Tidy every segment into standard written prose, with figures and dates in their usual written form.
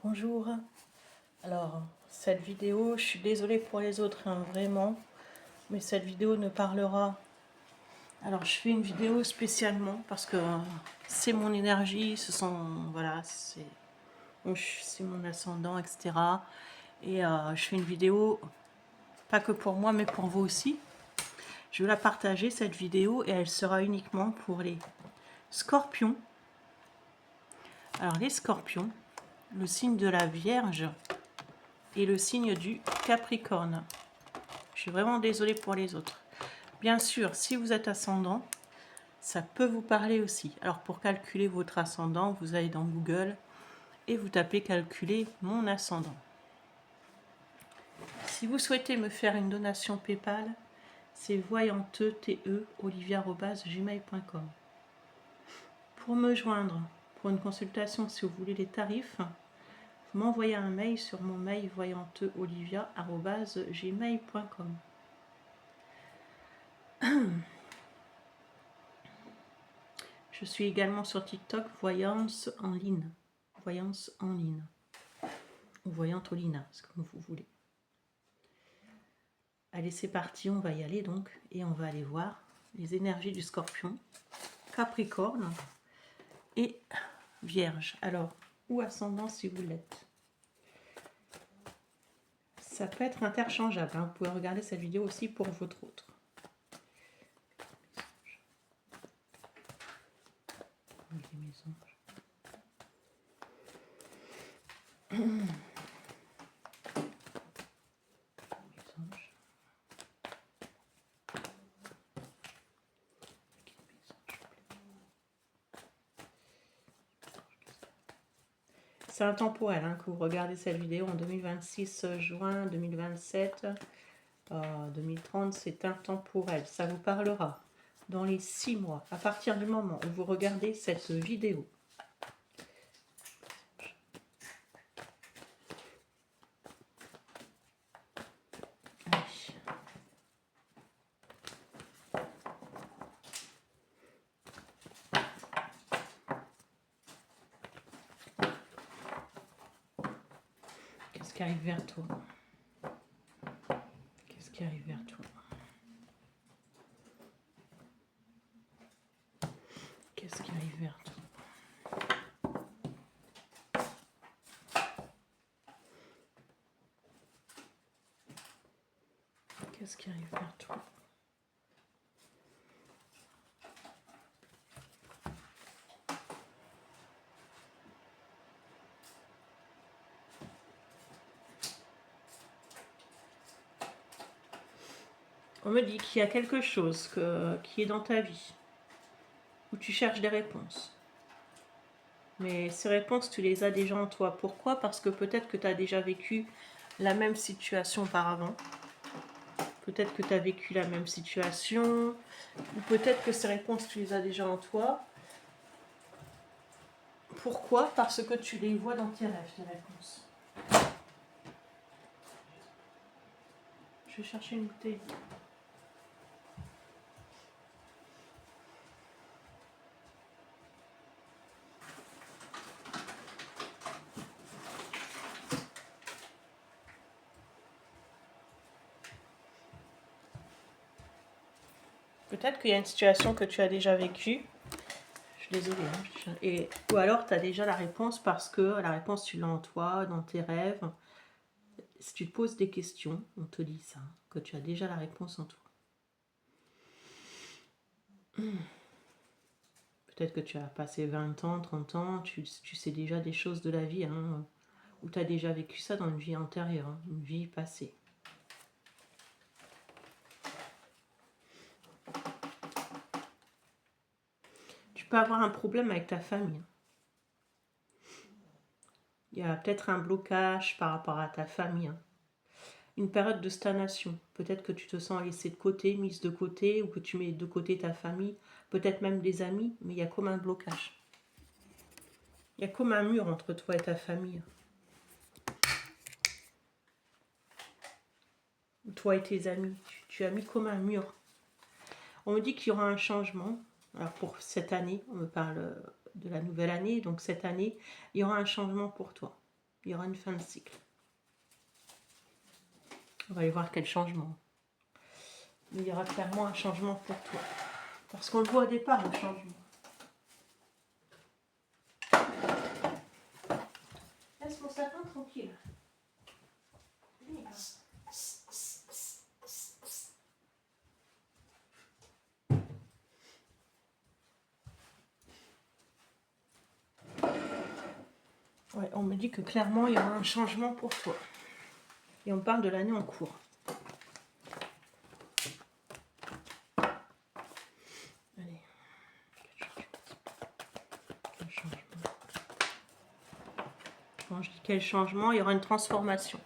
Bonjour. Alors, cette vidéo, je suis désolée pour les autres, hein, vraiment, mais cette vidéo ne parlera. Alors, je fais une vidéo spécialement parce que c'est mon énergie, voilà, c'est mon ascendant, etc. Et je fais une vidéo, pas que pour moi, mais pour vous aussi. Je vais la partager, cette vidéo, et elle sera uniquement pour les scorpions. Alors, les scorpions, le signe de la Vierge et le signe du Capricorne. Je suis vraiment désolée pour les autres. Bien sûr, si vous êtes ascendant, ça peut vous parler aussi. Alors pour calculer votre ascendant, vous allez dans Google et vous tapez calculer mon ascendant. Si vous souhaitez me faire une donation PayPal, c'est voyantete@olivia@gmail.com. Pour me joindre pour une consultation, si vous voulez les tarifs, vous m'envoyez un mail sur mon mail voyanteolivia@gmail.com. Je suis également sur TikTok, Voyance en ligne. Voyance en ligne. Ou Voyante Olina, c'est comme vous voulez. Allez, c'est parti, on va y aller donc. Et on va aller voir les énergies du Scorpion, Capricorne et Vierge. Alors, ou ascendant si vous l'êtes. Ça peut être interchangeable, hein. Vous pouvez regarder cette vidéo aussi pour votre autre. Les mésanges. C'est intemporel, hein, que vous regardez cette vidéo en 2026, juin 2027, 2030, c'est intemporel. Ça vous parlera dans les 6 mois, à partir du moment où vous regardez cette vidéo. Qu'est-ce qui arrive vers toi? Qu'est-ce qui arrive vers toi? Qu'est-ce qui arrive vers toi? Qu'est-ce qui arrive vers toi? On me dit qu'il y a quelque chose qui est dans ta vie, où tu cherches des réponses. Mais ces réponses, tu les as déjà en toi. Pourquoi? Parce que peut-être que tu as déjà vécu la même situation auparavant. Peut-être que tu as vécu la même situation. Ou peut-être que ces réponses, tu les as déjà en toi. Pourquoi? Parce que tu les vois dans tes rêves, tes réponses. Je vais chercher une bouteille. Peut-être qu'il y a une situation que tu as déjà vécue. Je suis désolée. Hein. Ou alors tu as déjà la réponse parce que la réponse tu l'as en toi, dans tes rêves. Si tu te poses des questions, on te dit ça, que tu as déjà la réponse en toi. Peut-être que tu as passé 20 ans, 30 ans, tu sais déjà des choses de la vie, hein, ou tu as déjà vécu ça dans une vie antérieure, hein, une vie passée. Tu peux avoir un problème avec ta famille. Il y a peut-être un blocage par rapport à ta famille. Hein. Une période de stagnation. Peut-être que tu te sens laissé de côté, mise de côté, ou que tu mets de côté ta famille, peut-être même des amis, mais il y a comme un blocage. Il y a comme un mur entre toi et ta famille. Toi et tes amis. Tu as mis comme un mur. On me dit qu'il y aura un changement. Alors pour cette année, on me parle de la nouvelle année, donc cette année, il y aura un changement pour toi. Il y aura une fin de cycle. On va aller voir quel changement. Mais il y aura clairement un changement pour toi. Parce qu'on le voit au départ, le changement. Laisse mon sapin tranquille. Ouais, on me dit que clairement, il y aura un changement pour toi. Et on parle de l'année en cours. Allez. Quel changement. Quand je dis quel changement, il y aura une transformation.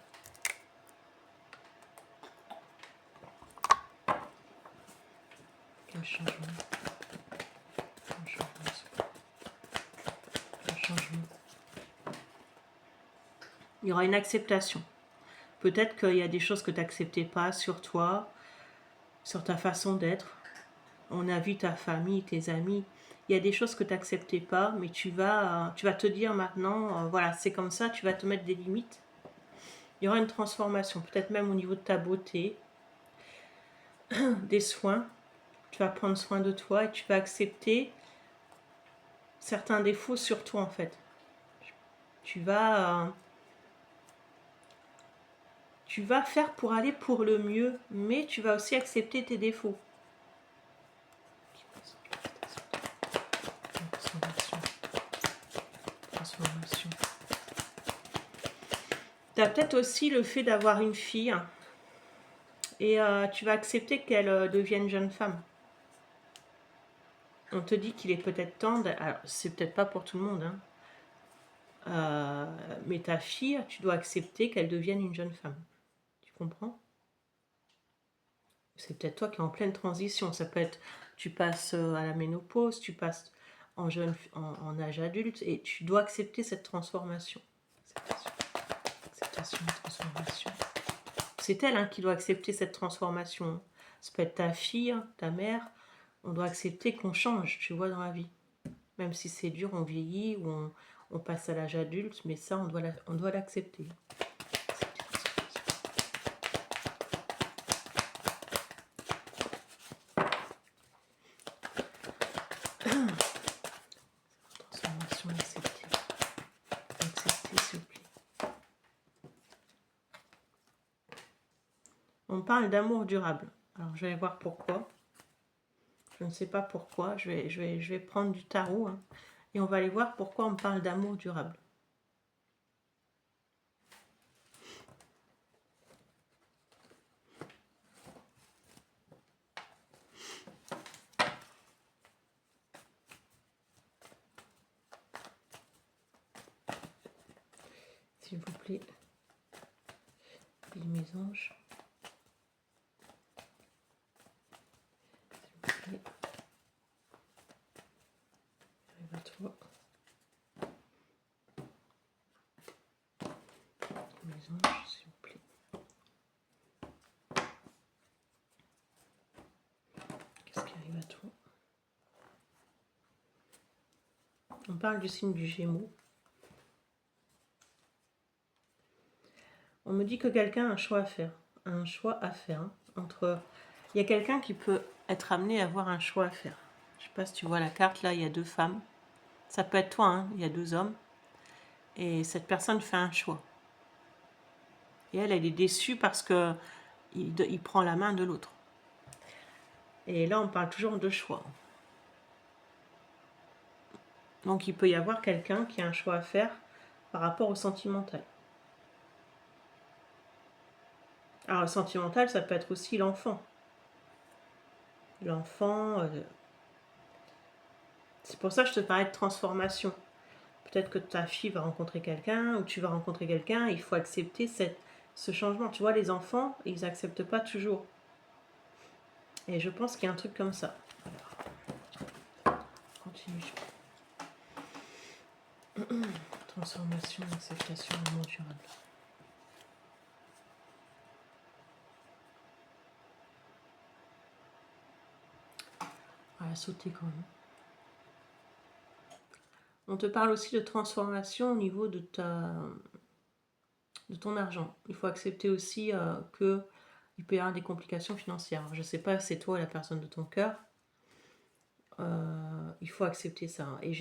Quel changement. Quel changement. Quel changement. Il y aura une acceptation. Peut-être qu'il y a des choses que tu n'acceptais pas sur toi, sur ta façon d'être. On a vu ta famille, tes amis. Il y a des choses que tu n'acceptais pas, mais tu vas te dire maintenant, voilà, c'est comme ça, tu vas te mettre des limites. Il y aura une transformation, peut-être même au niveau de ta beauté, des soins. Tu vas prendre soin de toi et tu vas accepter certains défauts sur toi en fait. Tu vas faire pour aller pour le mieux, mais tu vas aussi accepter tes défauts. Transformation. Tu as peut-être aussi le fait d'avoir une fille et tu vas accepter qu'elle devienne jeune femme. On te dit qu'il est peut-être temps, alors c'est peut-être pas pour tout le monde, hein, mais ta fille, tu dois accepter qu'elle devienne une jeune femme. Tu comprends? C'est peut-être toi qui es en pleine transition. Ça peut être, tu passes à la ménopause, tu passes en âge adulte et tu dois accepter cette transformation. Acceptation, transformation. C'est elle qui doit accepter cette transformation. Ça peut être ta fille, ta mère. On doit accepter qu'on change, tu vois, dans la vie. Même si c'est dur, on vieillit ou on passe à l'âge adulte, mais ça, on doit l'accepter. Transformation acceptée. Acceptée, s'il vous plaît. On parle d'amour durable. Alors, je vais voir pourquoi. Je ne sais pas pourquoi. Je vais prendre du tarot et on va aller voir pourquoi on parle d'amour durable. S'il vous plaît. Mes anges. S'il vous plaît. Arrive à toi. Mes anges, s'il vous plaît. Qu'est-ce qui arrive à toi? On parle du signe du Gémeaux. On me dit que quelqu'un a un choix à faire. Un choix à faire. Entre... Il y a quelqu'un qui peut être amené à avoir un choix à faire. Je ne sais pas si tu vois la carte, là, il y a 2 femmes. Ça peut être toi, il y a 2 hommes. Et cette personne fait un choix. Et elle est déçue parce que il prend la main de l'autre. Et là, on parle toujours de choix. Donc, il peut y avoir quelqu'un qui a un choix à faire par rapport au sentimental. Alors, le sentimental, ça peut être aussi l'enfant. L'enfant... C'est pour ça que je te parlais de transformation. Peut-être que ta fille va rencontrer quelqu'un ou tu vas rencontrer quelqu'un. Il faut accepter ce changement. Tu vois, les enfants, ils n'acceptent pas toujours. Et je pense qu'il y a un truc comme ça. Alors, continue. Transformation, acceptation, amour durable. On va sauter quand même. On te parle aussi de transformation au niveau de de ton argent. Il faut accepter aussi que il peut y avoir des complications financières. Je ne sais pas, c'est toi la personne de ton cœur. Il faut accepter ça. Et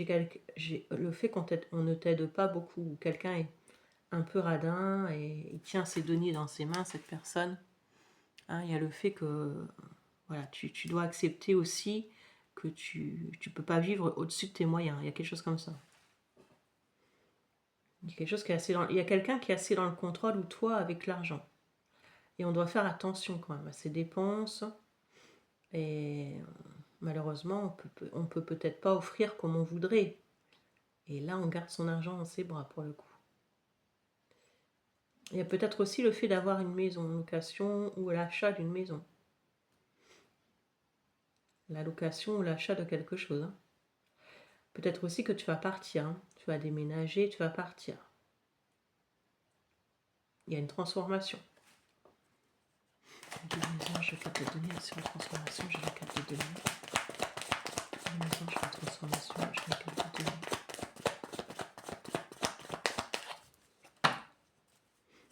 le fait on ne t'aide pas beaucoup, ou quelqu'un est un peu radin et il tient ses deniers dans ses mains, cette personne. Hein, il y a le fait que voilà, tu dois accepter aussi que tu ne peux pas vivre au-dessus de tes moyens. Il y a quelque chose comme ça. Il y a quelque chose qui est assez il y a quelqu'un qui est assez dans le contrôle ou toi avec l'argent. Et on doit faire attention quand même à ses dépenses. Et malheureusement, on peut peut-être pas offrir comme on voudrait. Et là, on garde son argent dans ses bras pour le coup. Il y a peut-être aussi le fait d'avoir une maison en location ou l'achat d'une maison. La location ou l'achat de quelque chose. Hein. Peut-être aussi que tu vas partir. Hein. Tu vas déménager, tu vas partir. Il y a une transformation. Je vais te donner sur la transformation, je vais te donner. Je fais la transformation, je vais te donner.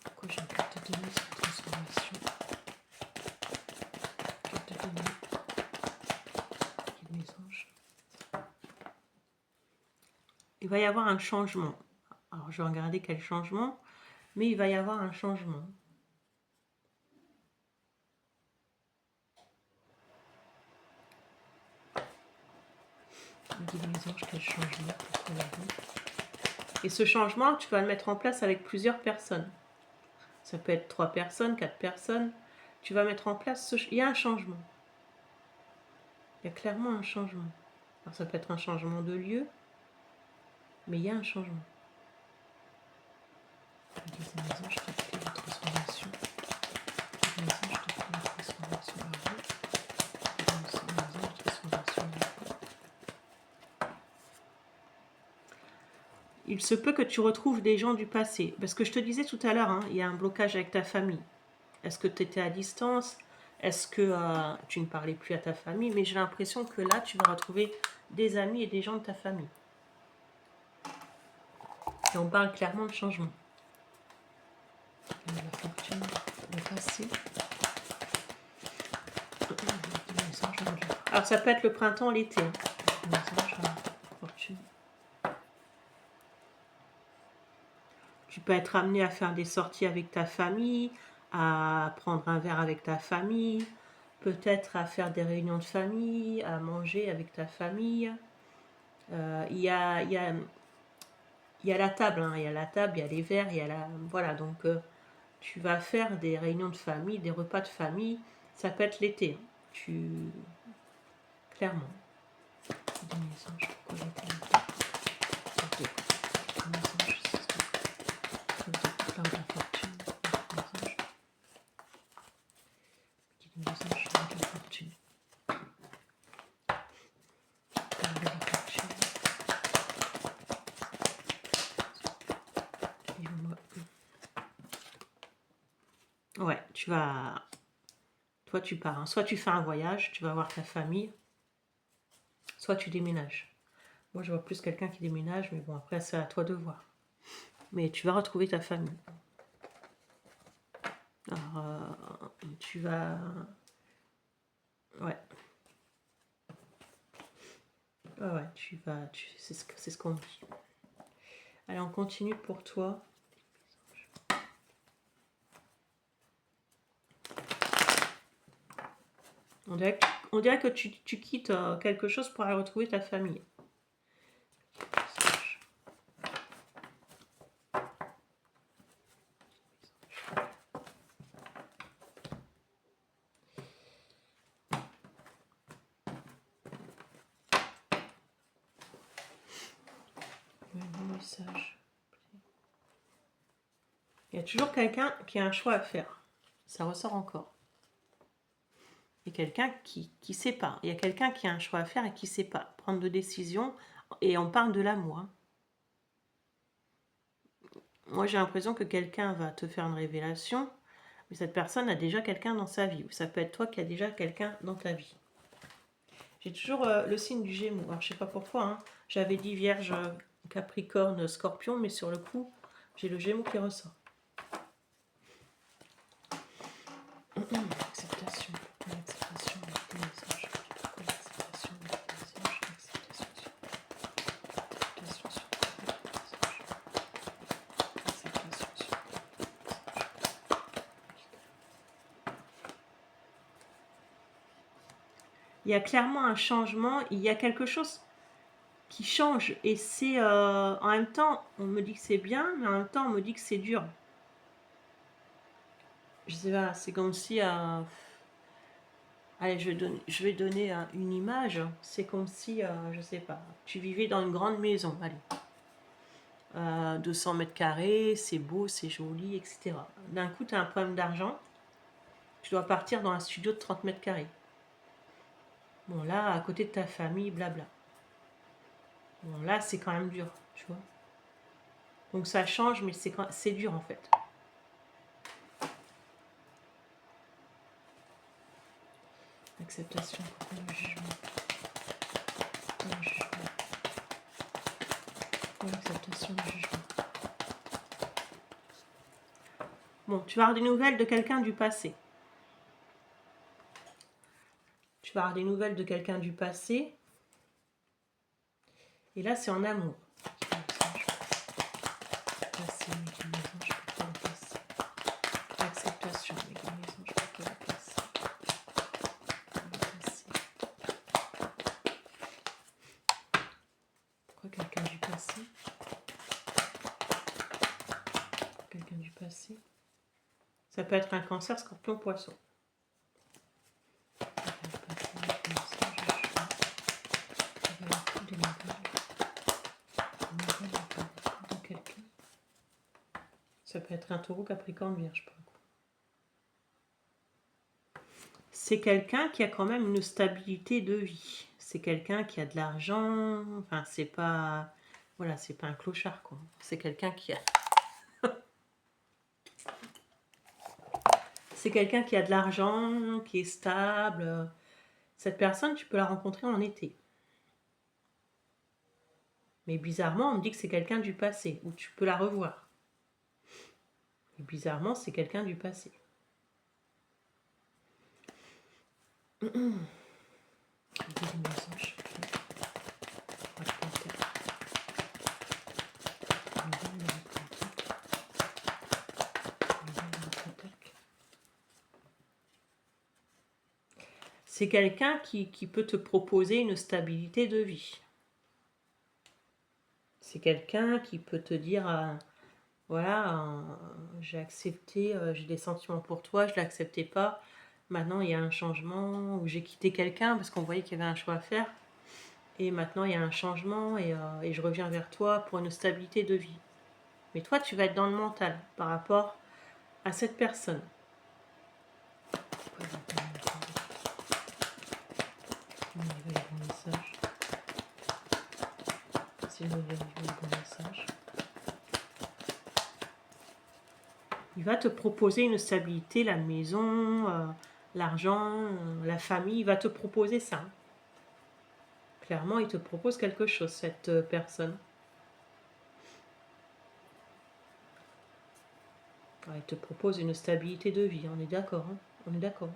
Pourquoi je vais te donner sur la transformation? Je vais te donner. Mes anges. Il va y avoir un changement. Alors je vais regarder quel changement, mais il va y avoir un changement. Dis mes anges, quel changement. Et ce changement, tu vas le mettre en place avec plusieurs personnes. Ça peut être 3 personnes, 4 personnes. Tu vas mettre en place, il y a un changement. Il y a clairement un changement. Alors ça peut être un changement de lieu, mais il y a un changement. Dis mes anges, je te fais la transformation. Dis mes anges, je te fais la transformation à vous. Dis mes anges, transformation à vous. Il se peut que tu retrouves des gens du passé. Parce que je te disais tout à l'heure, hein, il y a un blocage avec ta famille. Est-ce que tu étais à distance? Est-ce que tu ne parlais plus à ta famille? Mais j'ai l'impression que là, tu vas retrouver des amis et des gens de ta famille. Et on parle clairement de changement. La fortune, le passé. Alors ça peut être le printemps, l'été. Fortune. Tu peux être amené à faire des sorties avec ta famille, à prendre un verre avec ta famille, peut-être à faire des réunions de famille, à manger avec ta famille. Il y a la table, hein, il y a la table, il y a les verres, il y a la... Voilà, donc tu vas faire des réunions de famille, des repas de famille. Ça peut être l'été. Clairement. Ouais, tu vas... Toi, tu pars. Hein. Soit tu fais un voyage, tu vas voir ta famille, soit tu déménages. Moi, je vois plus quelqu'un qui déménage, mais bon, après, c'est à toi de voir. Mais tu vas retrouver ta famille. Alors, tu vas... Ouais. Ouais, tu vas... C'est ce qu'on dit. Allez, on continue pour toi. On dirait que tu quittes quelque chose pour aller retrouver ta famille. Il y a toujours quelqu'un qui a un choix à faire. Ça ressort encore. Il y a quelqu'un qui ne sait pas. Il y a quelqu'un qui a un choix à faire et qui ne sait pas prendre de décision. Et on parle de l'amour. Hein. Moi, j'ai l'impression que quelqu'un va te faire une révélation, mais cette personne a déjà quelqu'un dans sa vie. Ou ça peut être toi qui as déjà quelqu'un dans ta vie. J'ai toujours le signe du Gémeaux. Alors, je ne sais pas pourquoi. Hein. J'avais dit Vierge, Capricorne, Scorpion, mais sur le coup, j'ai le Gémeaux qui ressort. L'acceptation. L'acceptation avec les anges. L'acceptation avec les anges. L'acceptation sur l'acceptation sur les anges. L'acceptation sur il y a clairement un changement, il y a quelque chose qui change et c'est en même temps on me dit que c'est bien mais en même temps on me dit que c'est dur. Je sais pas, c'est comme si allez je vais donner une image, c'est comme si je sais pas, tu vivais dans une grande maison, allez, 200 mètres carrés, c'est beau, c'est joli, etc. D'un coup tu as un problème d'argent, tu dois partir dans un studio de 30 mètres carrés. Bon là à côté de ta famille, blabla. Bon là c'est quand même dur, tu vois. Donc ça change mais c'est dur en fait. Acceptation pour le jugement. Pour le jugement. Pour l'acceptation du jugement. Bon, tu vas avoir des nouvelles de quelqu'un du passé. Tu vas avoir des nouvelles de quelqu'un du passé. Et là, c'est en amour. Acceptation. Pourquoi quelqu'un du passé? Quelqu'un du passé. Ça peut être un cancer, scorpion, poisson. Ça peut être un taureau, capricorne, vierge. C'est quelqu'un qui a quand même une stabilité de vie. C'est quelqu'un qui a de l'argent. Enfin, c'est pas... Voilà, c'est pas un clochard, quoi. C'est quelqu'un qui a... C'est quelqu'un qui a de l'argent, qui est stable. Cette personne, tu peux la rencontrer en été. Mais bizarrement, on me dit que c'est quelqu'un du passé, où tu peux la revoir. Et bizarrement, c'est quelqu'un du passé. C'est quelqu'un qui peut te proposer une stabilité de vie. C'est quelqu'un qui peut te dire, voilà, j'ai accepté, j'ai des sentiments pour toi, je ne l'acceptais pas. Maintenant, il y a un changement, où j'ai quitté quelqu'un parce qu'on voyait qu'il y avait un choix à faire. Et maintenant, il y a un changement et je reviens vers toi pour une stabilité de vie. Mais toi, tu vas être dans le mental par rapport à cette personne. Il va te proposer une stabilité, la maison, l'argent, la famille, il va te proposer ça. Clairement, il te propose quelque chose, cette personne. Il te propose une stabilité de vie, on est d'accord, hein? On est d'accord.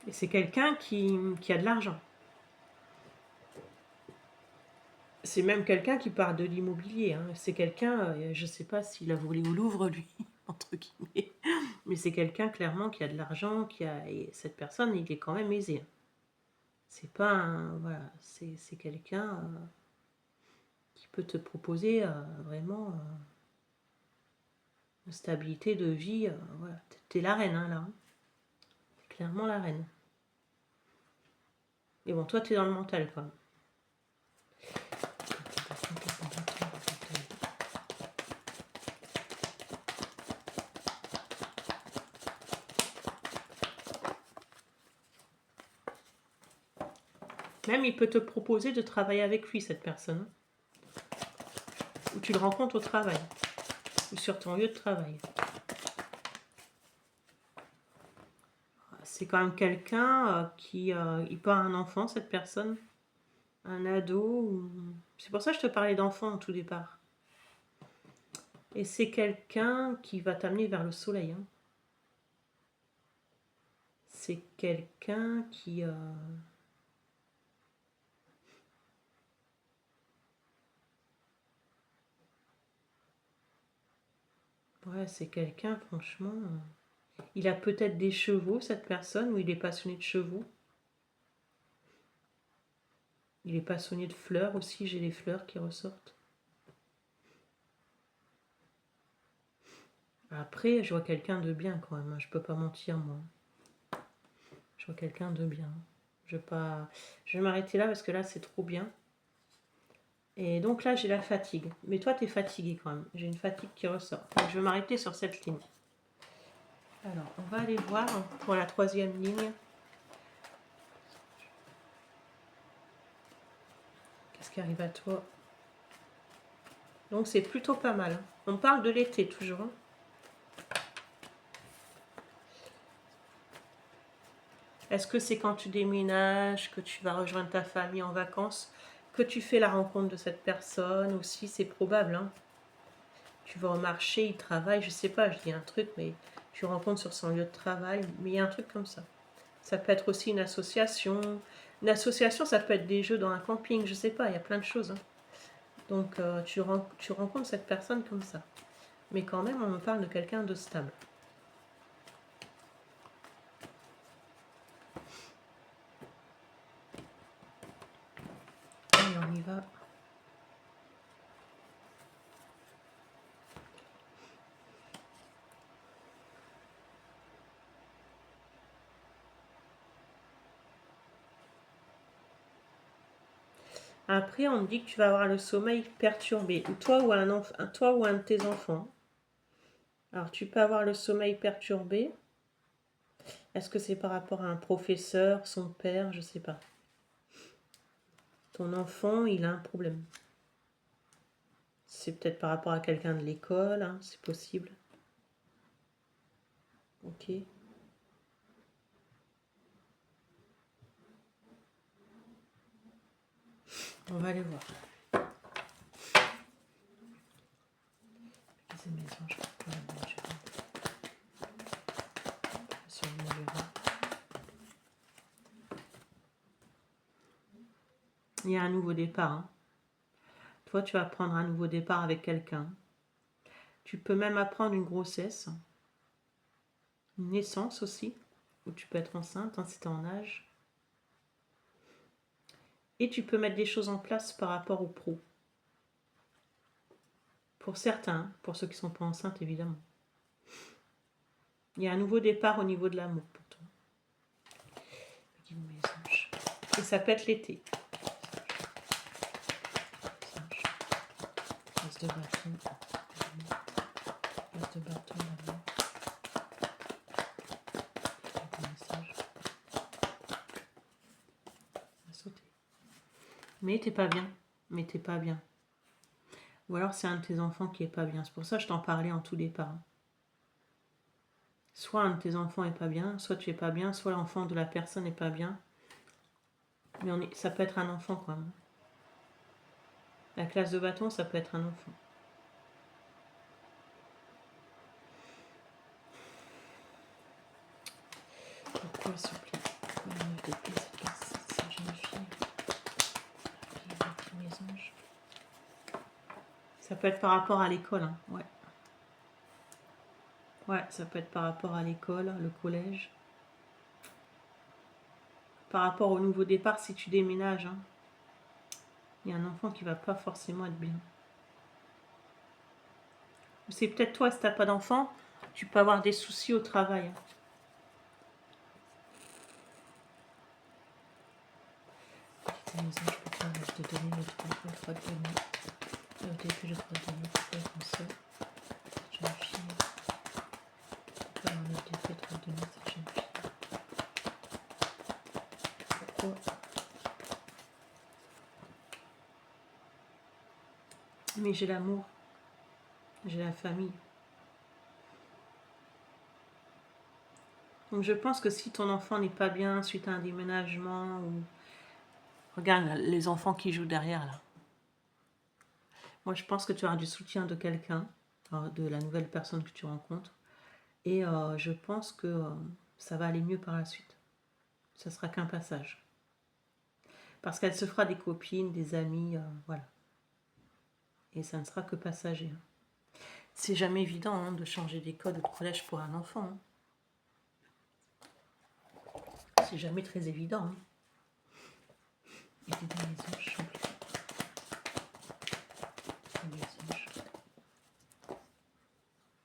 Et c'est quelqu'un qui a de l'argent. C'est même quelqu'un qui part de l'immobilier. Hein. C'est quelqu'un, je ne sais pas s'il a volé au Louvre, lui, entre guillemets. Mais c'est quelqu'un, clairement, qui a de l'argent, et cette personne, il est quand même aisé. Hein. C'est pas un... Voilà, c'est quelqu'un qui peut te proposer vraiment une stabilité de vie. Voilà. T'es la reine, hein, là. Hein. T'es clairement la reine. Mais bon, toi, t'es dans le mental, quoi. Même, il peut te proposer de travailler avec lui, cette personne. Ou tu le rencontres au travail. ou sur ton lieu de travail. C'est quand même quelqu'un qui il peut avoir un enfant, cette personne, un ado. C'est pour ça que je te parlais d'enfant au tout départ. Et c'est quelqu'un qui va t'amener vers le soleil. Hein. C'est quelqu'un qui... Ouais, c'est quelqu'un, franchement... Il a peut-être des chevaux, cette personne, ou il est passionné de chevaux. Il est passionné de fleurs aussi, j'ai les fleurs qui ressortent. Après, je vois quelqu'un de bien quand même, hein. Je peux pas mentir, moi. Je vois quelqu'un de bien. Je vais m'arrêter là parce que là, c'est trop bien. Et donc là, j'ai la fatigue. Mais toi, tu es fatigué quand même. J'ai une fatigue qui ressort. Donc, je vais m'arrêter sur cette ligne. Alors, on va aller voir pour la troisième ligne. Qu'est-ce qui arrive à toi? Donc, c'est plutôt pas mal. On parle de l'été toujours. Hein. Est-ce que c'est quand tu déménages, que tu vas rejoindre ta famille en vacances, que tu fais la rencontre de cette personne aussi? C'est probable. Hein. Tu vas au marché, il travaille, je sais pas, je dis un truc, mais tu rencontres sur son lieu de travail, mais il y a un truc comme ça. Ça peut être aussi une association. Une association, ça peut être des jeux dans un camping, je sais pas, il y a plein de choses. Hein. Donc tu rencontres cette personne comme ça. Mais quand même, on me parle de quelqu'un de stable. Allez, on y va. Après, on me dit que tu vas avoir le sommeil perturbé. Toi ou un de tes enfants. Alors, tu peux avoir le sommeil perturbé. Est-ce que c'est par rapport à un professeur, son père, je sais pas. Ton enfant, il a un problème. C'est peut-être par rapport à quelqu'un de l'école, hein, c'est possible. Ok. On va aller voir. Il y a un nouveau départ. Hein. Toi, tu vas prendre un nouveau départ avec quelqu'un. Tu peux même apprendre une grossesse. Une naissance aussi. Où tu peux être enceinte, hein, si tu es en âge. Et tu peux mettre des choses en place par rapport au pro. Pour certains, pour ceux qui ne sont pas enceintes, évidemment. Il y a un nouveau départ au niveau de l'amour pour toi. Et ça peut être l'été. As de bâton. As de bâton, l'amour. Sauter. Mais t'es pas bien. Mais t'es pas bien. Ou alors c'est un de tes enfants qui est pas bien. C'est pour ça que je t'en parlais en tout départ. Soit un de tes enfants est pas bien, soit tu es pas bien, soit l'enfant de la personne est pas bien. Mais ça peut être un enfant quand même. La classe de bâton, ça peut être un enfant. Pourquoi, s'il te plaît? Pourquoi me déplaît cette jeune fille? Mes anges. Ça peut être par rapport à l'école, hein. Ouais. Ouais, ça peut être par rapport à l'école, le collège. Par rapport au nouveau départ, si tu déménages, hein. Il y a un enfant qui va pas forcément être bien. C'est peut-être toi, si tu n'as pas d'enfant, tu peux avoir des soucis au travail. Hein. Je peux te donner le 3 de demi. Au début, le 3 de demi, pourquoi comme ça? Jeune fille. Pourquoi on a le 3 de demi, cette jeune fille? Pourquoi? Mais j'ai l'amour. J'ai la famille. Donc je pense que si ton enfant n'est pas bien suite à un déménagement, ou... Regarde les enfants qui jouent derrière là. Moi je pense que tu auras du soutien de quelqu'un, de la nouvelle personne que tu rencontres. Et je pense que ça va aller mieux par la suite. Ça sera qu'un passage. Parce qu'elle se fera des copines, des amis, voilà. Et ça ne sera que passager. C'est jamais évident hein, de changer d'école ou de collège pour un enfant. Hein. C'est jamais très évident. Hein. Et les anges sont les anges.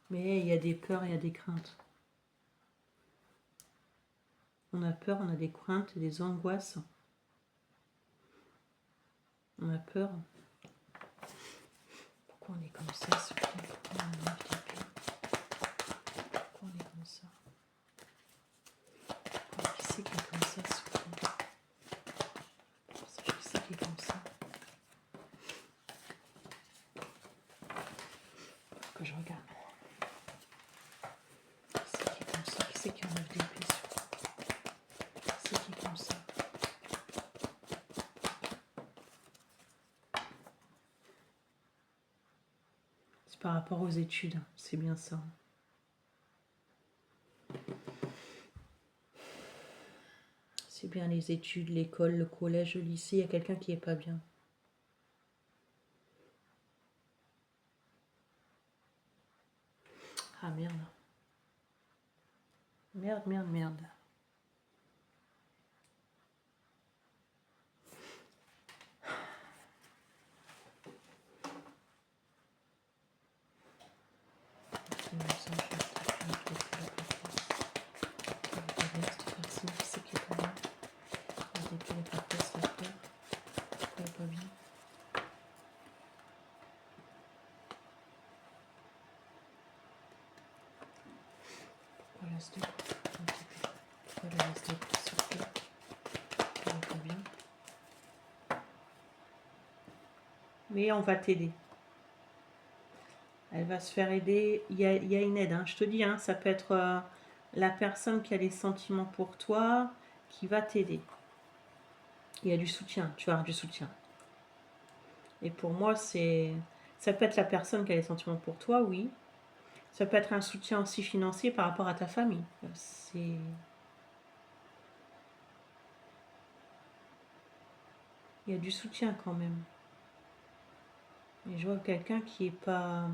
Mais il y a des peurs, il y a des craintes. On a peur, on a des craintes, des angoisses. On a peur. Pourquoi on est comme ça, ce Pourquoi on est comme ça? Qui c'est qui est comme ça, ce Qui c'est qui est comme ça? Que je regarde. Qui c'est qui est comme ça? Qui c'est qui enlève des pieds? Qui c'est qui est comme ça? C'est par rapport aux études, c'est bien ça. C'est bien les études, l'école, le collège, le lycée, il y a quelqu'un qui est pas bien. Ah merde. Merde, merde, merde. Mais on va t'aider. Elle va se faire aider. Il y a une aide. Hein. Je te dis, hein, ça peut être la personne qui a des sentiments pour toi qui va t'aider. Il y a du soutien. Tu vas avoir du soutien. Et pour moi, ça peut être la personne qui a des sentiments pour toi, oui. Ça peut être un soutien aussi financier par rapport à ta famille. Il y a du soutien quand même. Et je vois quelqu'un qui est pas...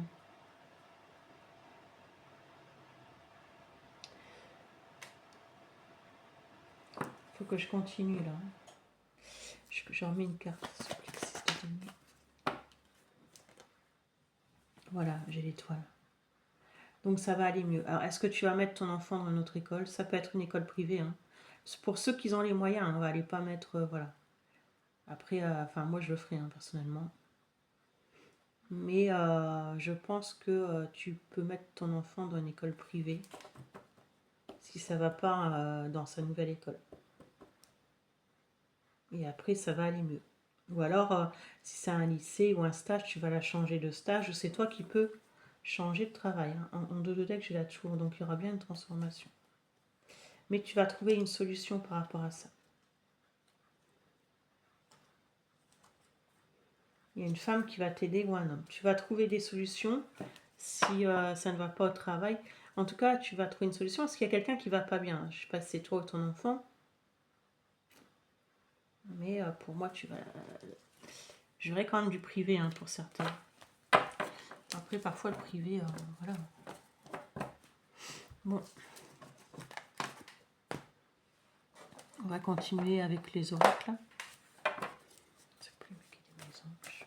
Faut que je continue là. Je remets une carte. Voilà, j'ai l'étoile. Donc ça va aller mieux. Alors, est-ce que tu vas mettre ton enfant dans une autre école? Ça peut être une école privée. Hein. Pour ceux qui ont les moyens, hein, on va aller pas mettre... voilà. Après, enfin moi je le ferai hein, personnellement. Mais je pense que tu peux mettre ton enfant dans une école privée si ça va pas dans sa nouvelle école. Et après, ça va aller mieux. Ou alors, si c'est un lycée ou un stage, tu vas la changer de stage. C'est toi qui peux changer de travail. Hein. En 2 de deck, j'ai la tour, donc il y aura bien une transformation. Mais tu vas trouver une solution par rapport à ça. Il y a une femme qui va t'aider ou un homme. Tu vas trouver des solutions si ça ne va pas au travail. En tout cas, tu vas trouver une solution parce qu'il y a quelqu'un qui va pas bien. Je ne sais pas si c'est toi ou ton enfant. Mais pour moi, tu vas... J'aurais quand même du privé hein, pour certains. Après, parfois, le privé, voilà. Bon. On va continuer avec les oracles. C'est plus qu'il y a des anges.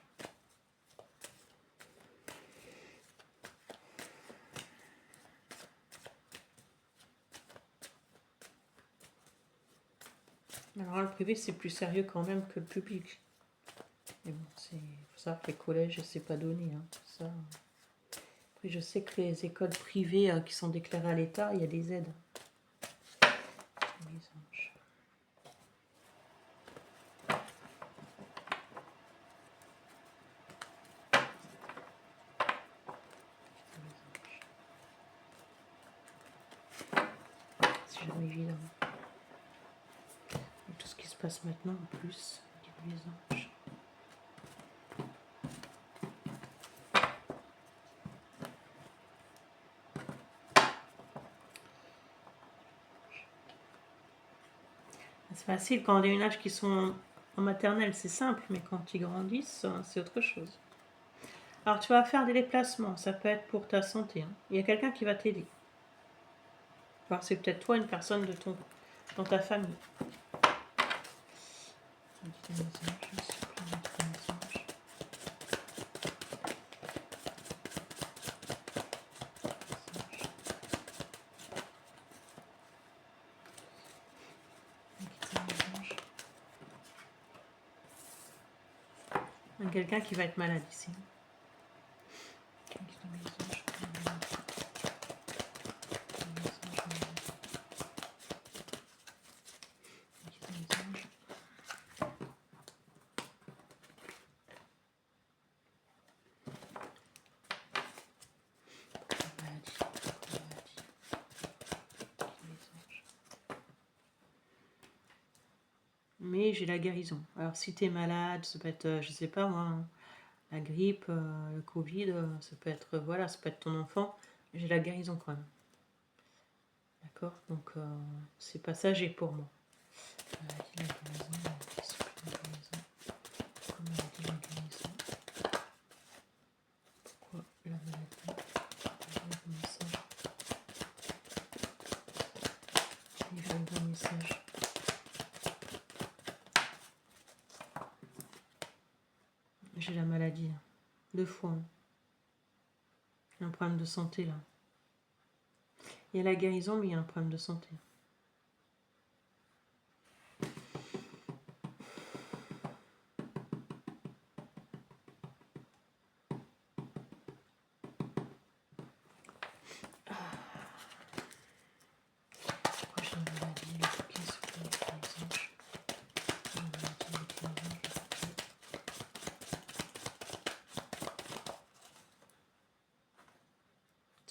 Alors, le privé, c'est plus sérieux quand même que le public. Mais bon, c'est pour ça que les collèges, c'est pas donné. Hein, ça. Après, je sais que les écoles privées qui sont déclarées à l'État, il y a des aides. Les anges. évidemment. Et tout ce qui se passe maintenant en plus, les anges. C'est facile quand on a une âge qui sont en maternelle, c'est simple, mais quand ils grandissent, c'est autre chose. Alors tu vas faire des déplacements, ça peut être pour ta santé. Hein. Il y a quelqu'un qui va t'aider. Alors c'est peut-être toi, une personne de dans ta famille. Quelqu'un qui va être malade ici. Mais j'ai la guérison. Alors si tu es malade, ça peut être, je sais pas moi, hein, la grippe, le Covid, ça peut être, voilà, ça peut être ton enfant. J'ai la guérison quand même. D'accord. Donc c'est passager pour moi. Pourquoi la maladie? Il y a un bon message. J'ai la maladie, 2 fois. Hein. Un problème de santé là. Il y a la guérison, mais il y a un problème de santé.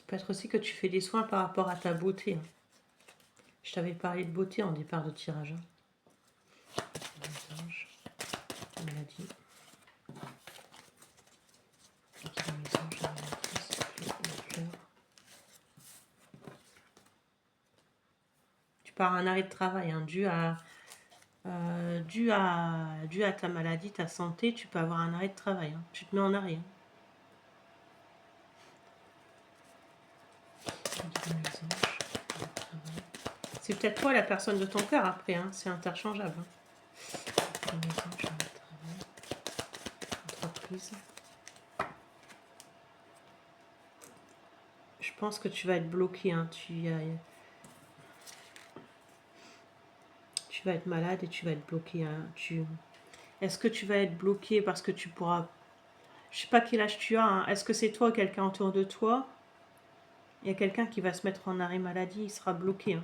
Peut-être aussi que tu fais des soins par rapport à ta beauté. Hein. Je t'avais parlé de beauté en départ de tirage. Hein. Maladie. Tu pars un arrêt de travail hein, dû à ta maladie, ta santé, tu peux avoir un arrêt de travail. Hein. Tu te mets en arrêt. Hein. C'est peut-être toi la personne de ton cœur après, hein. C'est interchangeable. Hein. Entreprise. Je pense que tu vas être bloqué. Hein. Tu vas être malade et tu vas être bloqué. Hein. Est-ce que tu vas être bloqué parce que tu pourras... Je sais pas quel âge tu as. Hein. Est-ce que c'est toi ou quelqu'un autour de toi? Il y a quelqu'un qui va se mettre en arrêt maladie, il sera bloqué. Hein.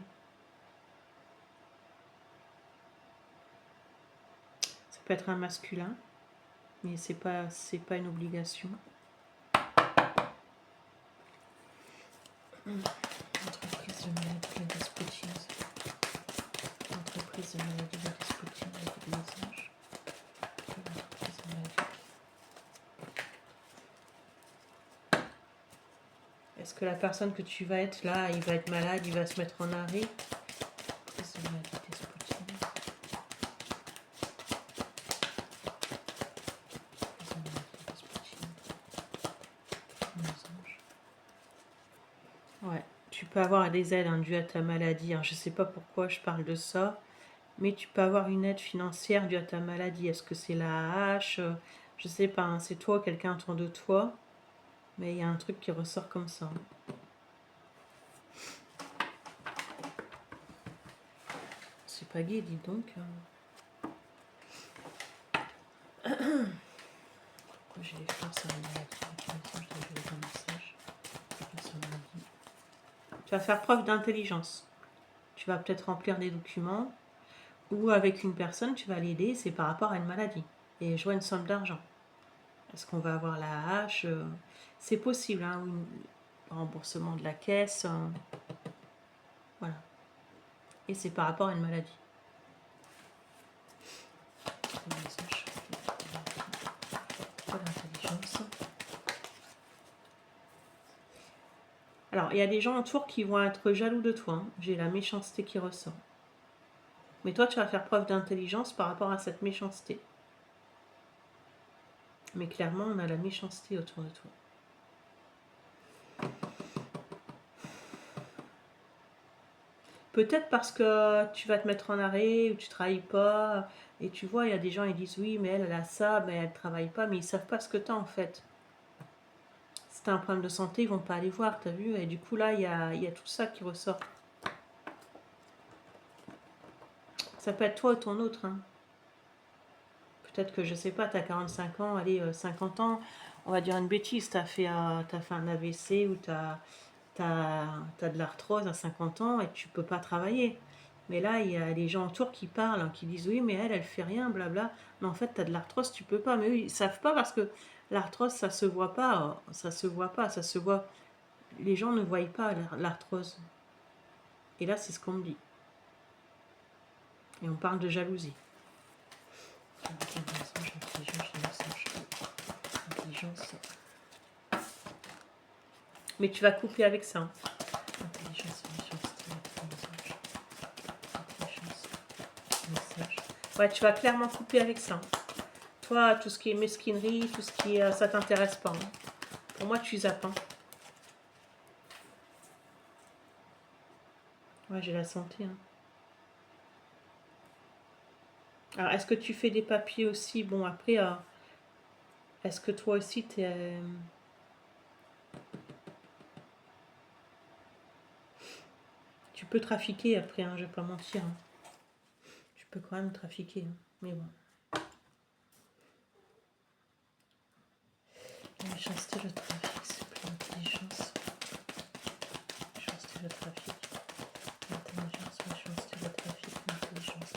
Ça peut être un masculin, mais c'est pas une obligation. Entreprise de maladie, la despotise. Entreprise de maladie, la despotise, avec les anges. Entreprise de maladie. Est-ce que la personne que tu vas être là, il va être malade, il va se mettre en arrêt? Entreprise de maladie, despotise. Ouais, tu peux avoir des aides hein, dues à ta maladie. Hein. Je ne sais pas pourquoi je parle de ça, mais tu peux avoir une aide financière due à ta maladie. Est-ce que c'est la hache? Je ne sais pas, hein. C'est toi, quelqu'un autour de toi, mais il y a un truc qui ressort comme ça. Hein. C'est pas gai, dis donc. Pourquoi j'ai les fleurs sur la maladie? Tu vas faire preuve d'intelligence. Tu vas peut-être remplir des documents ou avec une personne, tu vas l'aider, c'est par rapport à une maladie. Et je vois une somme d'argent. Est-ce qu'on va avoir la hache? C'est possible, hein, un remboursement de la caisse. Voilà. Et c'est par rapport à une maladie. Alors, il y a des gens autour qui vont être jaloux de toi. Hein. J'ai la méchanceté qui ressort. Mais toi, tu vas faire preuve d'intelligence par rapport à cette méchanceté. Mais clairement, on a la méchanceté autour de toi. Peut-être parce que tu vas te mettre en arrêt ou tu travailles pas. Et tu vois, il y a des gens qui disent oui, mais elle a ça, mais elle travaille pas. Mais ils savent pas ce que tu as en fait. Si tu as un problème de santé, ils vont pas aller voir, tu as vu. Et du coup, là, il y a tout ça qui ressort. Ça peut être toi ou ton autre. Hein. Peut-être que, je sais pas, tu as 45 ans, allez, 50 ans. On va dire une bêtise, tu as fait un AVC ou tu as de l'arthrose à 50 ans et tu peux pas travailler. Mais là, il y a des gens autour qui parlent, hein, qui disent oui, mais elle fait rien, blabla. Mais en fait, tu as de l'arthrose, tu peux pas. Mais eux, ils savent pas parce que l'arthrose, ça se voit pas. Ça se voit pas, ça se voit. Les gens ne voient pas l'arthrose. Et là, c'est ce qu'on me dit. Et on parle de jalousie. Mais tu vas couper avec ça. Hein. Ouais, tu vas clairement couper avec ça. Toi, tout ce qui est mesquinerie, tout ce qui est... ça t'intéresse pas. Hein. Pour moi, tu zappes. Hein. Ouais, j'ai la santé. Hein. Alors, est-ce que tu fais des papiers aussi? Bon, après, est-ce que toi aussi, tu es... tu peux trafiquer après, hein, je vais pas mentir. Hein. Tu peux quand même trafiquer. Hein. Mais bon. La méchanceté, le trafic, c'est plus l'intelligence. Méchanceté, le trafic. L'intelligence, méchanceté, le trafic, l'intelligence.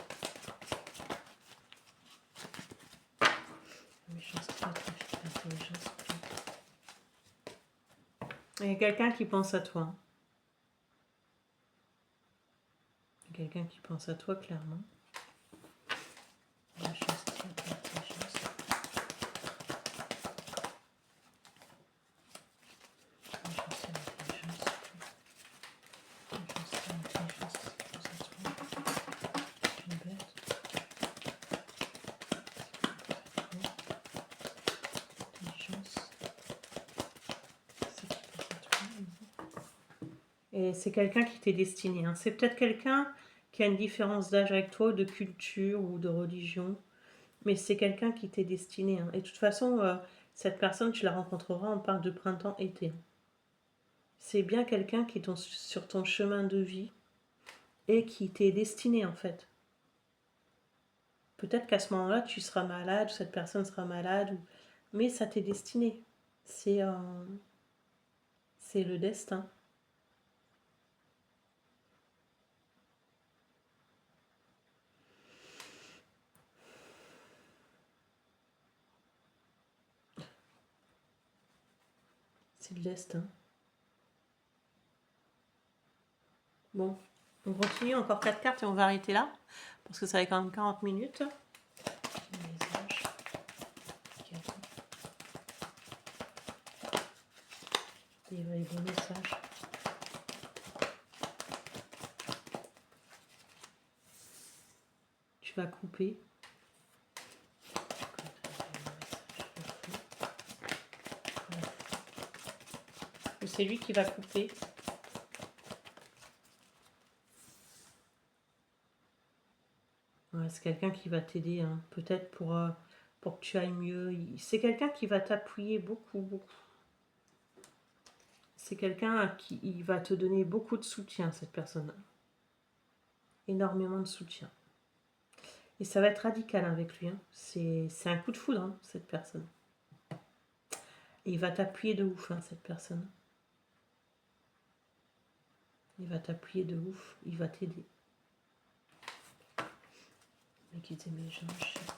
La méchanceté, le trafic, l'intelligence. Il y a quelqu'un qui pense à toi. Il y a quelqu'un qui pense à toi, clairement. La méchanceté, l'intelligence. Et c'est quelqu'un qui t'est destiné. Hein. C'est peut-être quelqu'un qui a une différence d'âge avec toi, de culture ou de religion. Mais c'est quelqu'un qui t'est destiné. Hein. Et de toute façon, cette personne, tu la rencontreras, on parle de printemps-été. C'est bien quelqu'un qui est sur ton chemin de vie et qui t'est destiné en fait. Peut-être qu'à ce moment-là, tu seras malade, ou cette personne sera malade, mais ça t'est destiné. C'est le destin. C'est le destin. Bon, on continue, encore 4 cartes et on va arrêter là, parce que ça va quand même 40 minutes. Les bons messages. Tu vas couper. C'est lui qui va couper. Ouais, c'est quelqu'un qui va t'aider, hein. Peut-être pour que tu ailles mieux. C'est quelqu'un qui va t'appuyer beaucoup, beaucoup. C'est quelqu'un qui va te donner beaucoup de soutien, cette personne. Énormément de soutien. Et ça va être radical avec lui. Hein. C'est un coup de foudre, hein, cette personne. Et il va t'appuyer de ouf, hein, cette personne. Il va t'appuyer de ouf. Il va t'aider. Mais qui était mes gens, je sais pas.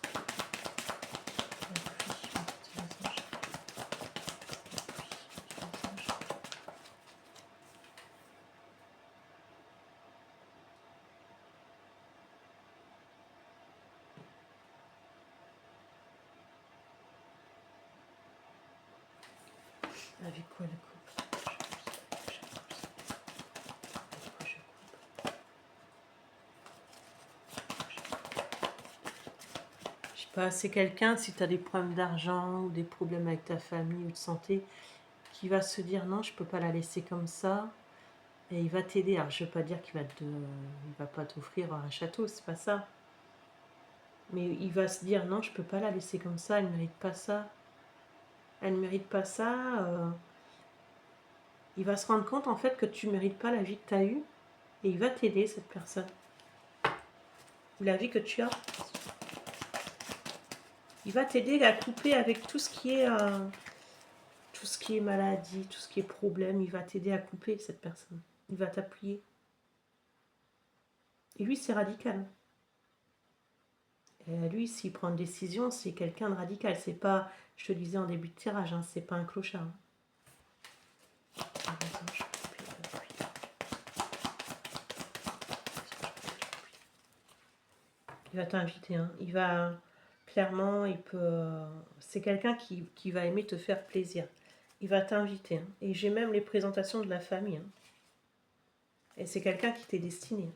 Avec quoi la coupe? Je sais pas, c'est quelqu'un, si tu as des problèmes d'argent ou des problèmes avec ta famille ou de santé, qui va se dire non, je peux pas la laisser comme ça. Et il va t'aider. Alors, je veux pas dire qu'il va pas t'offrir un château, c'est pas ça. Mais il va se dire non, je peux pas la laisser comme ça, elle mérite pas ça. Elle ne mérite pas ça. Il va se rendre compte en fait que tu mérites pas la vie que tu as eue. Et il va t'aider, cette personne. Ou la vie que tu as. Il va t'aider à couper avec tout ce qui est maladie, tout ce qui est problème. Il va t'aider à couper, cette personne. Il va t'appuyer. Et lui, c'est radical. Et lui, s'il prend une décision, c'est quelqu'un de radical. C'est pas, je te disais en début de tirage, hein, c'est pas un clochard. Il va t'inviter. Hein. Il va, clairement, il peut... C'est quelqu'un qui va aimer te faire plaisir. Il va t'inviter. Hein. Et j'ai même les présentations de la famille. Hein. Et c'est quelqu'un qui t'est destiné.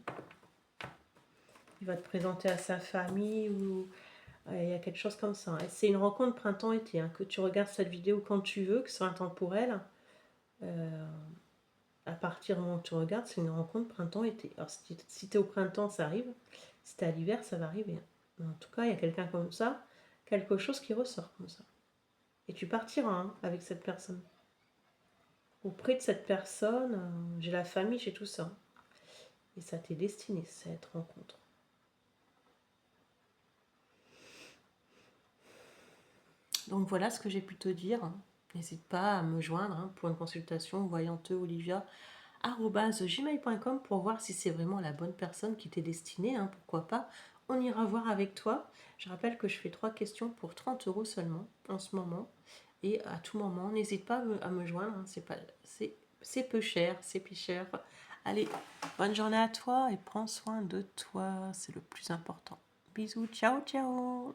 Il va te présenter à sa famille ou il y a quelque chose comme ça. C'est une rencontre printemps-été. Hein, que tu regardes cette vidéo quand tu veux, que ce soit intemporel. À partir du moment où tu regardes, c'est une rencontre printemps-été. Alors si tu es au printemps, ça arrive. Si tu es à l'hiver, ça va arriver. Mais en tout cas, il y a quelqu'un comme ça, quelque chose qui ressort comme ça. Et tu partiras hein, avec cette personne. Auprès de cette personne, j'ai la famille, j'ai tout ça. Et ça t'est destiné, cette rencontre. Donc voilà ce que j'ai pu te dire. N'hésite pas à me joindre hein, pour une consultation voyanteolivia@gmail.com pour voir si c'est vraiment la bonne personne qui t'est destinée. Hein, pourquoi pas. On ira voir avec toi. Je rappelle que je fais 3 questions pour 30 € seulement en ce moment. Et à tout moment, n'hésite pas à me joindre. Hein, c'est peu cher, c'est plus cher. Allez, bonne journée à toi et prends soin de toi. C'est le plus important. Bisous, ciao, ciao.